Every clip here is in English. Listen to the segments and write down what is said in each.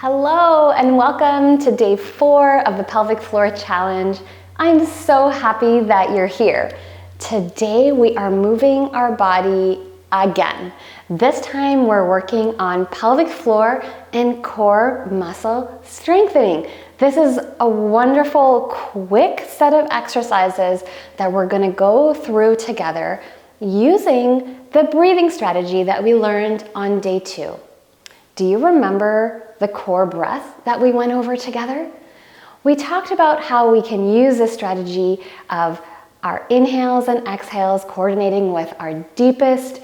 Hello and welcome to day 4 of the Pelvic Floor Challenge. I'm so happy that you're here. Today we are moving our body again. This time we're working on pelvic floor and core muscle strengthening. This is a wonderful, quick set of exercises that we're going to go through together using the breathing strategy that we learned on day 2. Do you remember the core breath that we went over together? We talked about how we can use this strategy of our inhales and exhales coordinating with our deepest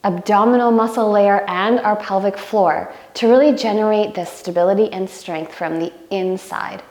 abdominal muscle layer and our pelvic floor to really generate this stability and strength from the inside.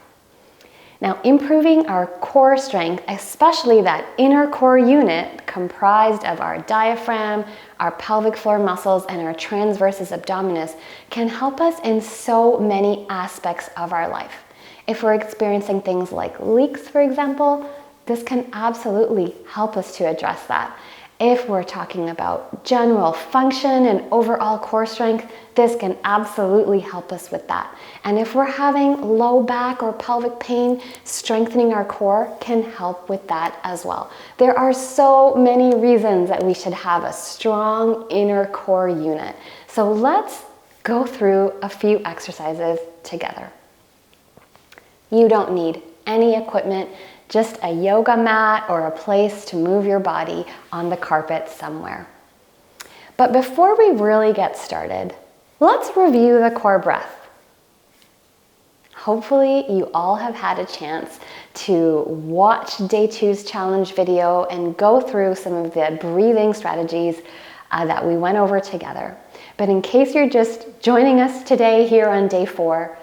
Now, improving our core strength, especially that inner core unit comprised of our diaphragm, our pelvic floor muscles, and our transversus abdominis, can help us in so many aspects of our life. If we're experiencing things like leaks, for example, this can absolutely help us to address that. If we're talking about general function and overall core strength, this can absolutely help us with that. And if we're having low back or pelvic pain, strengthening our core can help with that as well. There are so many reasons that we should have a strong inner core unit. So let's go through a few exercises together. You don't need any equipment, just a yoga mat or a place to move your body on the carpet somewhere. But before we really get started, let's review the core breath. Hopefully you all have had a chance to watch day 2's challenge video and go through some of the breathing strategies that we went over together. But in case you're just joining us today here on day 4,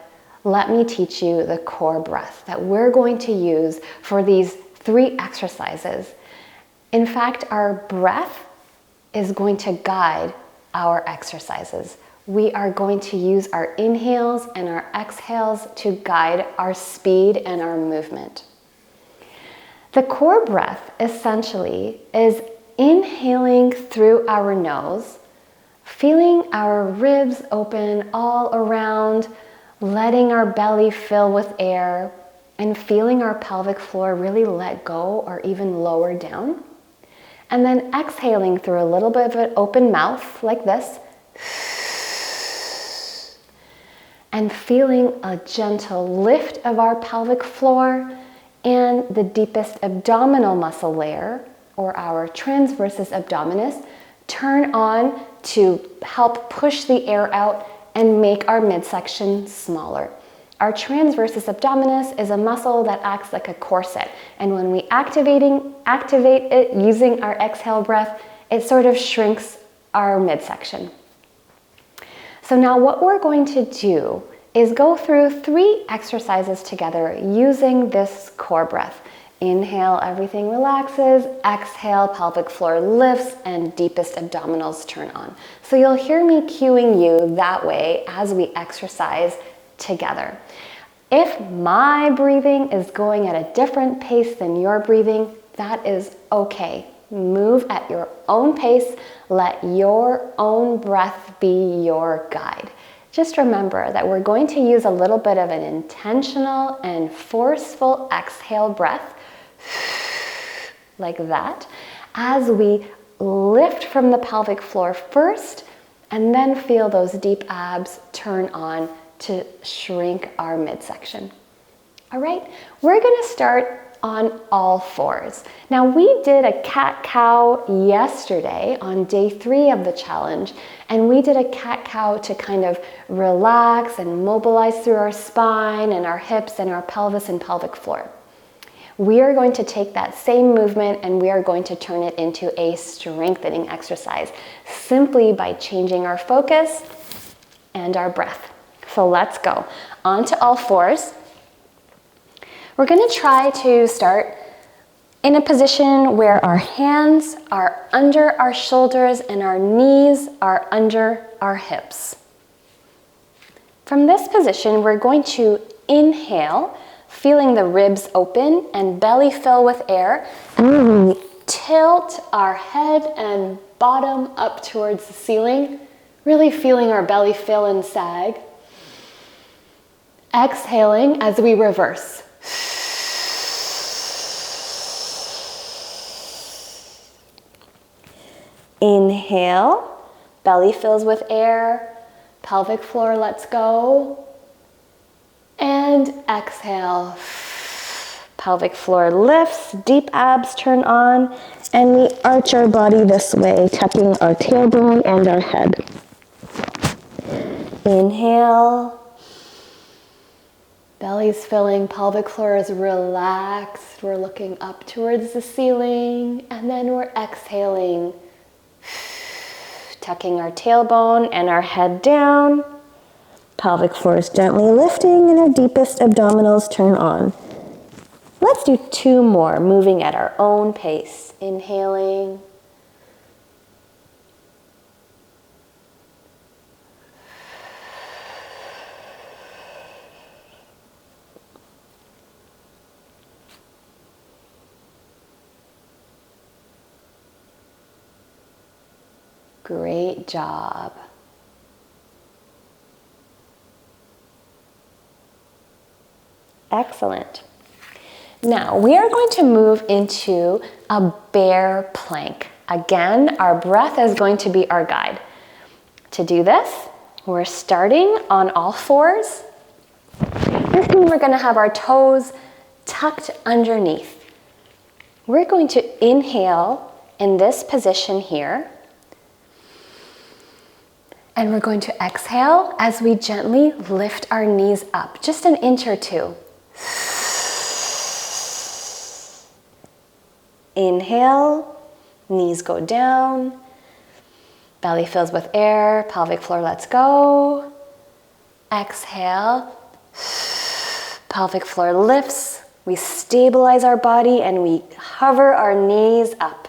let me teach you the core breath that we're going to use for these 3 exercises. In fact, our breath is going to guide our exercises. We are going to use our inhales and our exhales to guide our speed and our movement. The core breath essentially is inhaling through our nose, feeling our ribs open all around, letting our belly fill with air and feeling our pelvic floor really let go or even lower down. And then exhaling through a little bit of an open mouth like this. And feeling a gentle lift of our pelvic floor and the deepest abdominal muscle layer, or our transversus abdominis, turn on to help push the air out and make our midsection smaller. Our transversus abdominis is a muscle that acts like a corset, and when we activate it using our exhale breath, it sort of shrinks our midsection. So now what we're going to do is go through 3 exercises together using this core breath. Inhale, everything relaxes. Exhale, pelvic floor lifts and deepest abdominals turn on. So you'll hear me cueing you that way as we exercise together. If my breathing is going at a different pace than your breathing, that is okay. Move at your own pace. Let your own breath be your guide. Just remember that we're going to use a little bit of an intentional and forceful exhale breath, like that, as we lift from the pelvic floor first and then feel those deep abs turn on to shrink our midsection. All right, we're going to start on all fours. Now, we did a cat-cow yesterday on day 3 of the challenge, and we did a cat-cow to kind of relax and mobilize through our spine and our hips and our pelvis and pelvic floor. We are going to take that same movement and we are going to turn it into a strengthening exercise simply by changing our focus and our breath. So let's go. On to all fours. We're going to try to start in a position where our hands are under our shoulders and our knees are under our hips. From this position, we're going to inhale, feeling the ribs open and belly fill with air. And we tilt our head and bottom up towards the ceiling, really feeling our belly fill and sag. Exhaling as we reverse. Inhale, belly fills with air, pelvic floor lets go. And exhale, pelvic floor lifts, deep abs turn on, and we arch our body this way, tucking our tailbone and our head. Inhale, belly's filling, pelvic floor is relaxed. We're looking up towards the ceiling, and then we're exhaling, tucking our tailbone and our head down. Pelvic floor is gently lifting and our deepest abdominals turn on. Let's do 2 more, moving at our own pace. Inhaling. Great job. Excellent. Now we are going to move into a bear plank. Again, our breath is going to be our guide. To do this, we're starting on all fours. This means we're going to have our toes tucked underneath. We're going to inhale in this position here. And we're going to exhale as we gently lift our knees up, just an inch or 2. Inhale, knees go down, belly fills with air, pelvic floor lets go. Exhale, pelvic floor lifts, we stabilize our body and we hover our knees up.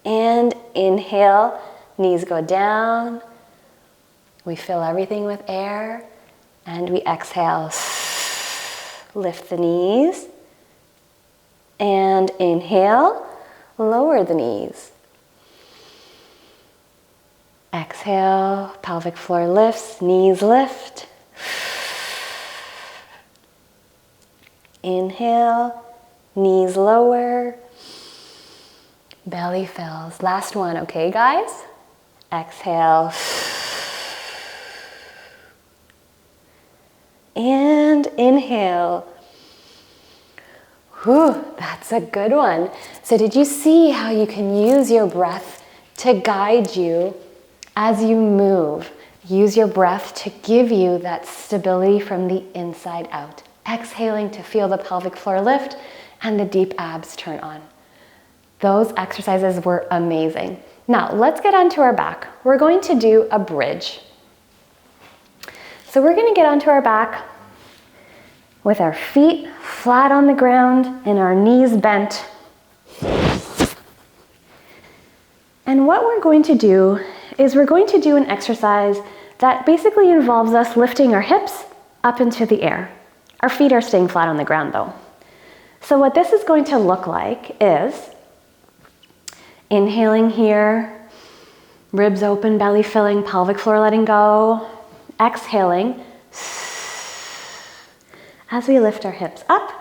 And inhale, knees go down, we fill everything with air, and we exhale, lift the knees. And inhale, lower the knees. Exhale, pelvic floor lifts, knees lift. Inhale, knees lower, belly fills. Last one, okay guys? Exhale. And inhale. Whew, that's a good one. So did you see how you can use your breath to guide you as you move? Use your breath to give you that stability from the inside out. Exhaling to feel the pelvic floor lift and the deep abs turn on. Those exercises were amazing. Now let's get onto our back. We're going to do a bridge. So we're going to get onto our back with our feet flat on the ground and our knees bent. And what we're going to do is we're going to do an exercise that basically involves us lifting our hips up into the air. Our feet are staying flat on the ground though. So what this is going to look like is inhaling here, ribs open, belly filling, pelvic floor letting go. Exhaling as we lift our hips up,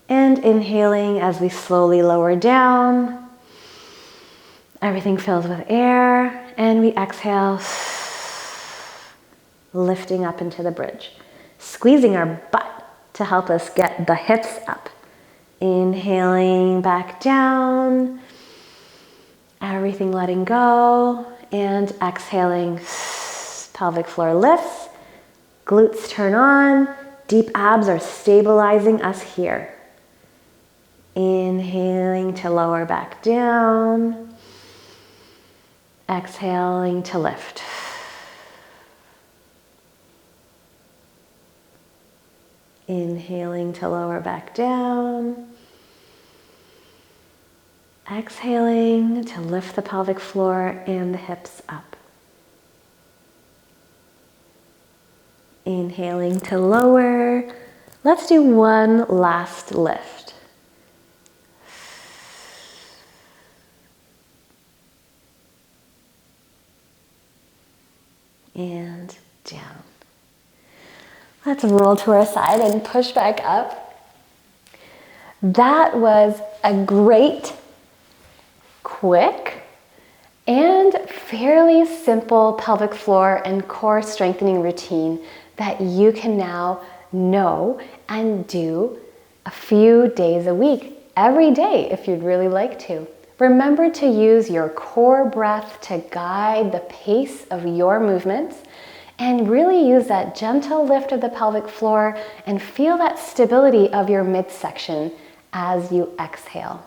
and inhaling as we slowly lower down. Everything fills with air, and we exhale, lifting up into the bridge. Squeezing our butt to help us get the hips up. Inhaling back down, everything letting go, and exhaling, pelvic floor lifts, glutes turn on, deep abs are stabilizing us here. Inhaling to lower back down, exhaling to lift. Inhaling to lower back down, exhaling to lift the pelvic floor and the hips up. Inhaling to lower. Let's do one last lift. And down. Let's roll to our side and push back up. That was a great, quick, and fairly simple pelvic floor and core strengthening routine that you can now know and do a few days a week, every day if you'd really like to. Remember to use your core breath to guide the pace of your movements, and really use that gentle lift of the pelvic floor and feel that stability of your midsection as you exhale.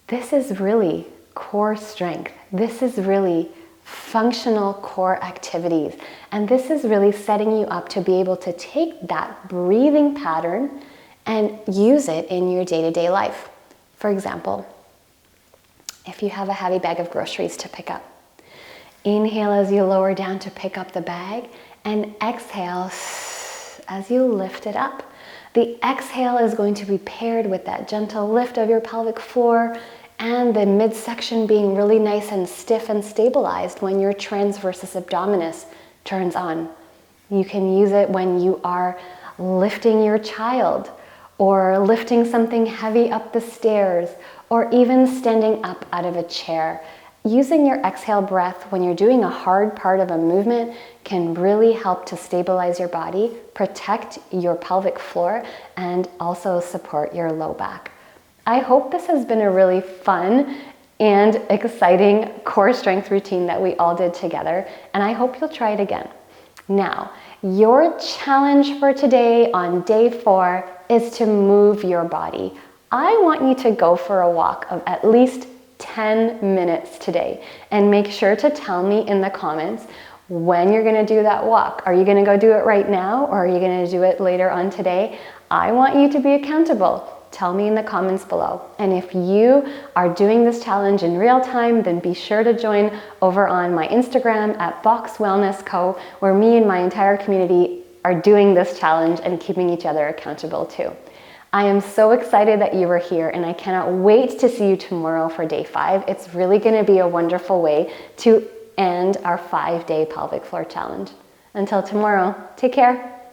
This is really core strength. This is really functional core activities. And this is really setting you up to be able to take that breathing pattern and use it in your day-to-day life. For example, if you have a heavy bag of groceries to pick up, inhale as you lower down to pick up the bag, and exhale as you lift it up. The exhale is going to be paired with that gentle lift of your pelvic floor and the midsection being really nice and stiff and stabilized when your transversus abdominis turns on. You can use it when you are lifting your child, or lifting something heavy up the stairs, or even standing up out of a chair. Using your exhale breath when you're doing a hard part of a movement can really help to stabilize your body, protect your pelvic floor, and also support your low back. I hope this has been a really fun and exciting core strength routine that we all did together, and I hope you'll try it again. Now, your challenge for today on day 4 is to move your body. I want you to go for a walk of at least 10 minutes today, and make sure to tell me in the comments when you're going to do that walk. Are you going to go do it right now, or are you going to do it later on today? I want you to be accountable. Tell me in the comments below. And if you are doing this challenge in real time, then be sure to join over on my Instagram at Box Wellness Co, where me and my entire community are doing this challenge and keeping each other accountable too. I am so excited that you were here, and I cannot wait to see you tomorrow for day 5. It's really going to be a wonderful way to end our 5-day pelvic floor challenge. Until tomorrow, take care.